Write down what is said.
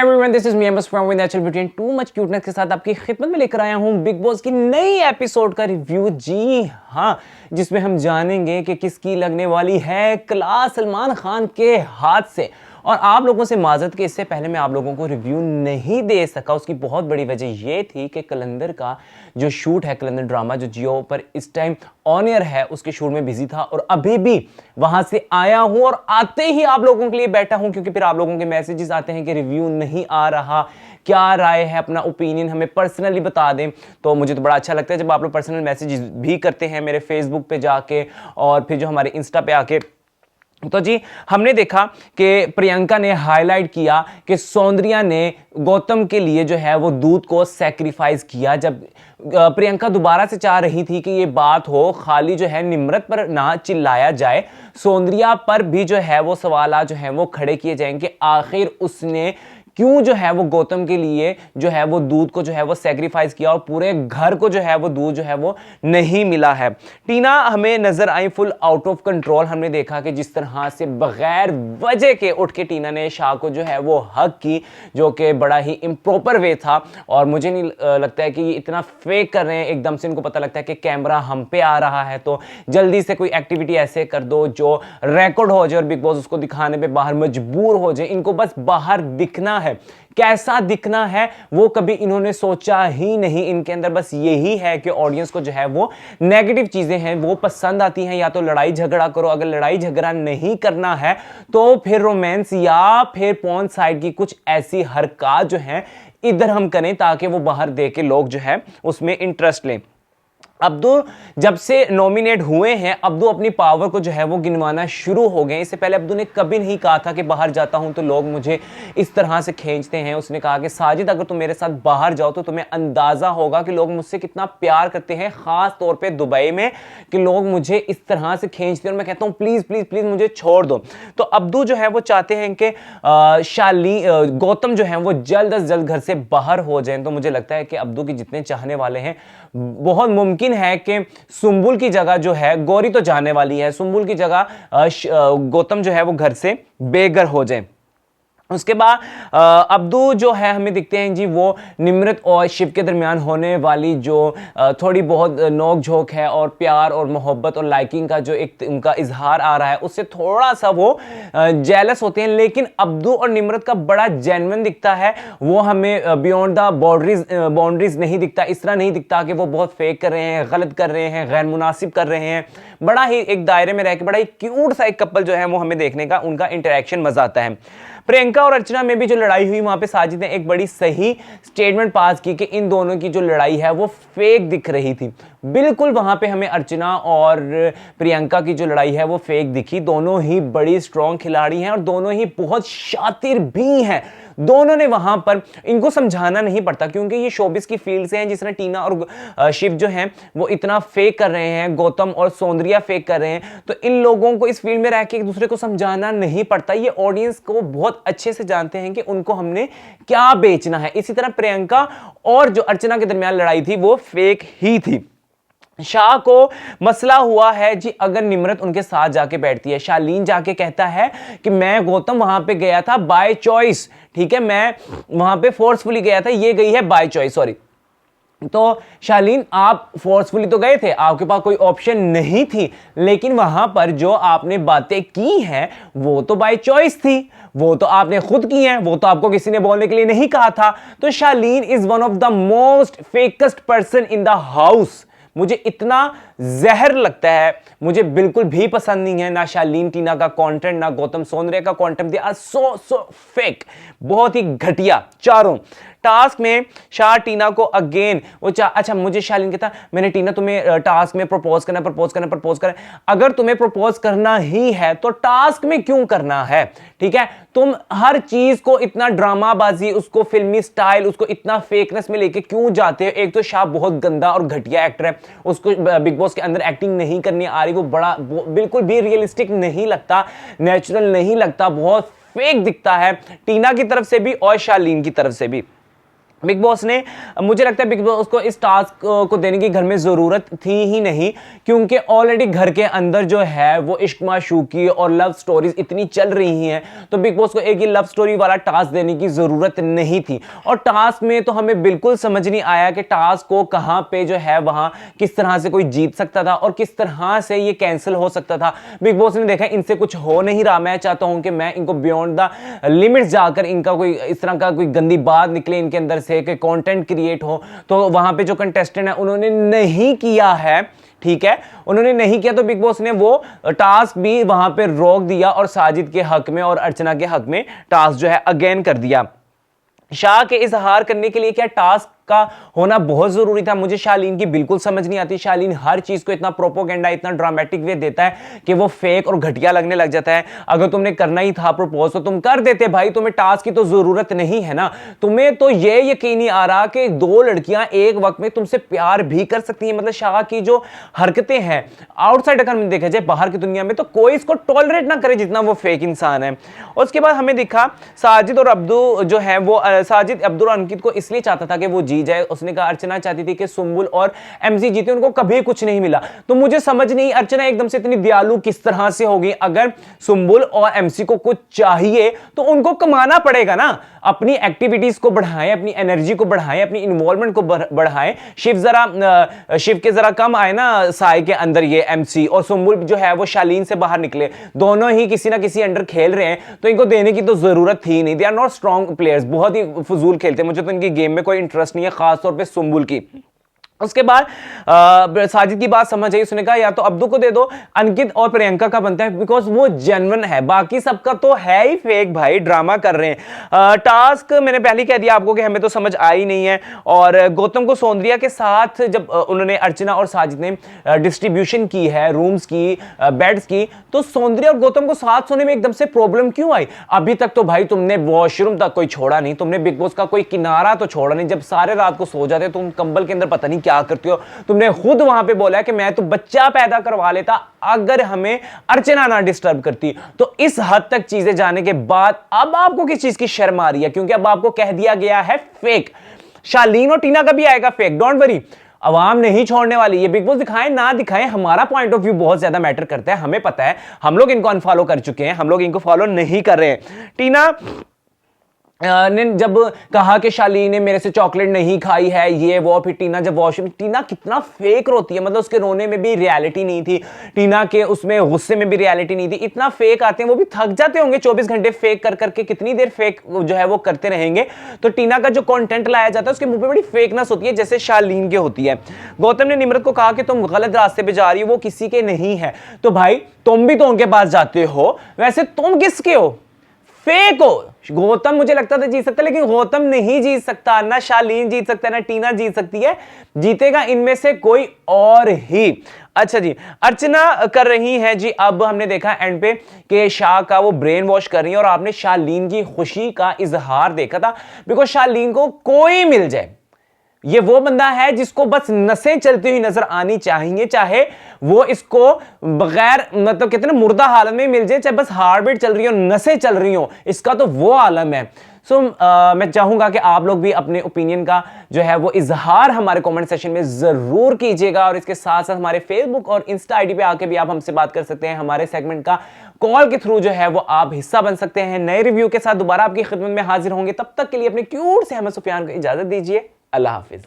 Everyone, this is me MS from with natural beauty and too much cuteness के साथ आपकी खिदमत में लेकर आया हूं बिग बॉस की नई एपिसोड का रिव्यू। जी हाँ, जिसमें हम जानेंगे कि किसकी लगने वाली है क्लास सलमान खान के हाथ से। और आप लोगों से माजरत कि इससे पहले मैं आप लोगों को रिव्यू नहीं दे सका, उसकी बहुत बड़ी वजह यह थी कि कलंदर का जो शूट है, कलंदर ड्रामा जो जियो पर इस टाइम ऑन एयर है, उसके शूट में बिजी था और अभी भी वहां से आया हूं और आते ही आप लोगों के लिए बैठा हूं, क्योंकि फिर आप लोगों के मैसेजेस आते हैं कि रिव्यू नहीं आ रहा, क्या राय है, अपना ओपिनियन हमें पर्सनली बता दें। तो मुझे तो बड़ा अच्छा लगता है जब आप लोग पर्सनल मैसेजेस भी करते हैं मेरे फेसबुक पे जाके और फिर जो हमारे इंस्टा पे आके। तो जी हमने देखा कि प्रियंका ने हाईलाइट किया कि सौंदर्या ने गौतम के लिए जो है वो दूध को सैक्रिफाइस किया। जब प्रियंका दोबारा से चाह रही थी कि ये बात हो, खाली जो है निम्रत पर ना चिल्लाया जाए, सौंदर्या पर भी जो है वो सवाल जो है वो खड़े किए जाएंगे, आखिर उसने क्यों जो है वो गौतम के लिए जो है वो दूध को जो है वो सैक्रिफाइस किया और पूरे घर को जो है वो दूध जो है वो नहीं मिला है। टीना हमें नजर आई फुल आउट ऑफ कंट्रोल। हमने देखा कि जिस तरह से बगैर वजह के उठ के टीना ने शाह को जो है वो हक की, जो कि बड़ा ही इम्प्रॉपर वे था। और मुझे नहीं लगता है कि ये इतना फेक कर रहे हैं, एकदम से इनको पता लगता है कि कैमरा हम पे आ रहा है तो जल्दी से कोई एक्टिविटी ऐसे कर दो जो रिकॉर्ड हो जाए और बिग बॉस उसको दिखाने पे बाहर मजबूर हो जाए। इनको बस बाहर दिखना है, कैसा दिखना है वो कभी इन्होंने सोचा ही नहीं। इनके अंदर बस यही है कि ऑडियंस को जो है वो नेगेटिव चीजें हैं वो पसंद आती हैं। या तो लड़ाई झगड़ा करो, अगर लड़ाई झगड़ा नहीं करना है तो फिर रोमांस या फिर पॉर्न साइड की कुछ ऐसी हरकत जो है इधर हम करें ताकि वो बाहर देख के लोग जो है उसमें इंटरेस्ट लें। अब्दू जब से नॉमिनेट हुए हैं, अब्दू अपनी पावर को जो है वो गिनवाना शुरू हो गए। इससे पहले अब्दू ने कभी नहीं कहा था कि बाहर जाता हूं तो लोग मुझे इस तरह से खींचते हैं। उसने कहा कि साजिद अगर तुम मेरे साथ बाहर जाओ तो तुम्हें अंदाजा होगा कि लोग मुझसे कितना प्यार करते हैं, खास तौर पे दुबई में, कि लोग मुझे इस तरह से खींचते हैं और मैं कहता हूं प्लीज प्लीज प्लीज मुझे छोड़ दो। तो अब्दू जो है वो चाहते हैं कि गौतम जो है वो जल्द अज जल्द घर से बाहर हो जाए। तो मुझे लगता है कि अब्दू के जितने चाहने वाले हैं, बहुत मुमकिन है कि सुंबुल की जगह जो है, गौरी तो जाने वाली है, सुंबुल की जगह गौतम जो है वो घर से बेघर हो जाए। उसके बाद अब्दू जो है हमें दिखते हैं जी वो निम्रत और शिव के दरमियान होने वाली जो थोड़ी बहुत नोक झोंक है और प्यार और मोहब्बत और लाइकिंग का जो एक उनका इजहार आ रहा है, उससे थोड़ा सा वो जेलस होते हैं। लेकिन अब्दू और निम्रत का बड़ा जेन्युइन दिखता है, वो हमें बियॉन्ड द बाउंड्रीज नहीं दिखता। इस तरह नहीं दिखता कि वो बहुत फेक कर रहे हैं, गलत कर रहे हैं, गैर मुनासिब कर रहे हैं। बड़ा ही एक दायरे में रह के बड़ा ही क्यूट सा एक कपल जो है वो हमें देखने का, उनका इंटरेक्शन मजा आता है। प्रियंका और अर्चना में भी जो लड़ाई हुई, वहां पे साजिद ने एक बड़ी सही स्टेटमेंट पास की कि इन दोनों की जो लड़ाई है वो फेक दिख रही थी। बिल्कुल वहां पे हमें अर्चना और प्रियंका की जो लड़ाई है वो फेक दिखी। दोनों ही बड़ी स्ट्रॉन्ग खिलाड़ी हैं और दोनों ही बहुत शातिर भी हैं। दोनों ने वहां पर, इनको समझाना नहीं पड़ता क्योंकि ये शोबिस की फील्ड से हैं। जिस तरह टीना और शिव जो हैं वो इतना फेक कर रहे हैं, गौतम और सौंदर्या फेक कर रहे हैं, तो इन लोगों को इस फील्ड में रह के एक दूसरे को समझाना नहीं पड़ता। ये ऑडियंस को बहुत अच्छे से जानते हैं कि उनको हमने क्या बेचना है। इसी तरह प्रियंका और जो अर्चना के दरमियान लड़ाई थी वो फेक ही थी। शाह को मसला हुआ है जी अगर निम्रत उनके साथ जाके बैठती है। शालीन जाके कहता है कि मैं गौतम वहां पे गया था बाय चॉइस, ठीक है, मैं वहां पे फोर्सफुली गया था, ये गई है बाय चॉइस, सॉरी। तो शालीन आप फोर्सफुली तो गए थे, आपके पास कोई ऑप्शन नहीं थी, लेकिन वहां पर जो आपने बातें की हैं वो तो बाय चॉइस थी, वो तो आपने खुद की हैं, वो तो आपको किसी ने बोलने के लिए नहीं कहा था। तो Shaleen is one of the most fakest person in the house. मुझे इतना जहर लगता है, मुझे बिल्कुल भी पसंद नहीं है ना शालीन टीना का कंटेंट, ना गौतम सौंदर्या का content. They are so fake, बहुत ही घटिया चारों। टास्क में शाह टीना को अगेन वो अच्छा, मुझे शालीन कहता मैंने टीना तुम्हें टास्क में प्रपोज करना। अगर तुम्हें प्रपोज करना ही है तो टास्क में क्यों करना है, ठीक है? तुम हर चीज को इतना ड्रामाबाजी, उसको फिल्मी स्टाइल, उसको इतना फेकनेस में लेके क्यों जाते हो? एक तो शाह बहुत गंदा और घटिया एक्टर है, उसको बिग बॉस के अंदर एक्टिंग नहीं करनी आ रही, वो बिल्कुल भी रियलिस्टिक नहीं लगता, नेचुरल नहीं लगता, बहुत फेक दिखता है टीना की तरफ से भी और शालीन की तरफ से भी। बिग बॉस ने, मुझे लगता है बिग बॉस को इस टास्क को देने की घर में ज़रूरत थी ही नहीं, क्योंकि ऑलरेडी घर के अंदर जो है वो इश्क माशूकी और लव स्टोरीज इतनी चल रही हैं, तो बिग बॉस को एक ही लव स्टोरी वाला टास्क देने की ज़रूरत नहीं थी। और टास्क में तो हमें बिल्कुल समझ नहीं आया कि टास्क को कहाँ पे जो है वहाँ किस तरह से कोई जीत सकता था और किस तरह से ये कैंसिल हो सकता था। बिग बॉस ने देखा इनसे कुछ हो नहीं रहा, मैं चाहता हूँ कि मैं इनको बियॉन्ड द लिमिट्स जाकर इनका कोई इस तरह का कोई गंदी बात निकले इनके अंदर से, कि कंटेंट क्रिएट हो, तो वहां पे जो कंटेस्टेंट है उन्होंने नहीं किया है, ठीक है, उन्होंने नहीं किया, तो बिग बॉस ने वो टास्क भी वहां पे रोक दिया और साजिद के हक में और अर्चना के हक में टास्क जो है अगेन कर दिया। शाह के इजहार करने के लिए क्या टास्क का होना बहुत जरूरी था? मुझे शालीन की बिल्कुल समझ नहीं आती। शालीन हर चीज को इतना प्रोपोगेंडा, इतना ड्रामेटिक वे देता है कि वो फेक और घटिया लगने लग जाता है। अगर तुमने करना ही था प्रपोज तो तुम कर देते भाई, तुम्हें टास्क की तो जरूरत नहीं है ना। तुम्हें तो ये यकीन नहीं आ रहा कि दो लड़कियां एक वक्त में तुमसे प्यार भी कर सकती हैं। मतलब शाह की जो हरकतें हैं आउटसाइड अगर हम देखा जाए बाहर की दुनिया में, तो कोई इसको टॉलरेट ना करे जितना वो फेक इंसान है। और उसके बाद हमें दिखा साजिद और अब्दू जो है वो साजिद अब्दुल और अंकित को इसलिए चाहता था कि वो जीत जाए। उसने कहा अर्चना चाहती थी कि सुम्बुल और एमसी जीते, उनको कभी कुछ नहीं मिला। तो मुझे समझ नहीं अर्चना एकदम से इतनी दयालु किस तरह से होगी। अगर सुम्बुल और एमसी को कुछ चाहिए तो उनको कमाना पड़ेगा ना। अपनी एक्टिविटीज को बढ़ाएं, अपनी एनर्जी को बढ़ाएं, अपनी इन्वॉल्वमेंट को बढ़ाएं। शिव के जरा कम आए ना साय के अंदर ये एमसी, और सुम्बुल जो है वो शालीन से बाहर निकले। दोनों ही किसी ना किसी अंडर खेल रहे हैं, तो इनको देने की तो जरूरत थी नहीं। They are not strong players, बहुत ही फजूल खेलते हैं। मुझे तो इनकी गेम में कोई इंटरेस्ट नहीं है, खासतौर पे सुम्बुल की। उसके बाद साजिद की बात समझ आई, उसने कहा या तो अब्दू को दे दो, अंकित और प्रियंका का बनता है बिकॉज वो जेन्युइन है, बाकी सबका तो है ही फेक भाई, ड्रामा कर रहे हैं। टास्क मैंने पहले कह दिया आपको कि हमें तो समझ आई नहीं है। और गौतम को सौंदर्या के साथ जब उन्होंने अर्चना और साजिद ने डिस्ट्रीब्यूशन की है रूम्स की, बेड्स की, तो सौंदर्या और गौतम को साथ सोने में एकदम से प्रॉब्लम क्यों आई? अभी तक तो भाई तुमने वॉशरूम तक कोई छोड़ा नहीं, तुमने बिग बॉस का कोई किनारा तो छोड़ा नहीं। जब सारे रात को सो जाते तुम कंबल के अंदर पता नहीं क्या करते हो। तुमने खुद वहां पे बोला है कि मैं तो बच्चा पैदा करवा लेता अगर हमें अर्चना ना डिस्टर्ब करती। तो इस हद तक चीजें जाने के बाद अब आपको किस चीज की शर्म आ रही है? क्योंकि अब आपको कह दिया गया है फेक। शालीन और टीना का भी आएगा फेक, डोंट वरी, अवाम नहीं छोड़ने वाली। ये बिग बॉस दिखाएं ना दिखाएं, हमारा पॉइंट ऑफ व्यू बहुत ज्यादा मैटर करता है। हमें पता है, हम लोग इनको अनफॉलो कर चुके हैं, हम लोग इनको फॉलो नहीं कर रहे हैं। टीना ने जब कहा कि शालीन ने मेरे से चॉकलेट नहीं खाई है, ये वो, फिर टीना जब वॉशरूम, टीना कितना फेक रोती है। मतलब उसके रोने में भी रियलिटी नहीं थी, टीना के उसमें गुस्से में भी रियलिटी नहीं थी। इतना फेक आते हैं, वो भी थक जाते होंगे 24 घंटे फेक कर करके, कितनी देर फेक जो है वो करते रहेंगे। तो टीना का जो कंटेंट लाया जाता है उसके मुंह पे बड़ी फेकनेस होती है, जैसे शालीन के होती है। गौतम ने निम्रत को कहा कि तुम गलत रास्ते पे जा रही हो, वो किसी के नहीं है। तो भाई तुम भी तो उनके पास जाते हो, वैसे तुम किसके हो? फेक हो। गौतम मुझे लगता था जीत सकता, लेकिन गौतम नहीं जीत सकता, ना शालीन जीत सकता, ना टीना जीत सकती है। जीतेगा इनमें से कोई और ही। अच्छा जी, अर्चना कर रही है जी, अब हमने देखा एंड पे कि शाह का वो ब्रेन वॉश कर रही है, और आपने शालीन की खुशी का इजहार देखा था। बिकॉज शालीन को कोई मिल जाए, ये वो बंदा है जिसको बस नसें चलती हुई नजर आनी चाहिए, चाहे वो इसको बगैर मतलब कितने मुर्दा हालत में मिल जाए, चाहे बस हार्ट बीट चल रही हो, नसें चल रही हो, इसका तो वो आलम है। सो मैं चाहूंगा कि आप लोग भी अपने ओपिनियन का जो है वो इजहार हमारे कमेंट सेक्शन में जरूर कीजिएगा। और इसके साथ साथ हमारे फेसबुक और इंस्टा आईडी पे आके भी आप हमसे बात कर सकते हैं। हमारे सेगमेंट का कॉल के थ्रू जो है वो आप हिस्सा बन सकते हैं। नए रिव्यू के साथ दोबारा आपकी खिदमत में हाजिर होंगे, तब तक के लिए अपने क्यूट से अहमद सुफियान को इजाजत दीजिए। अल्लाह हाफिज।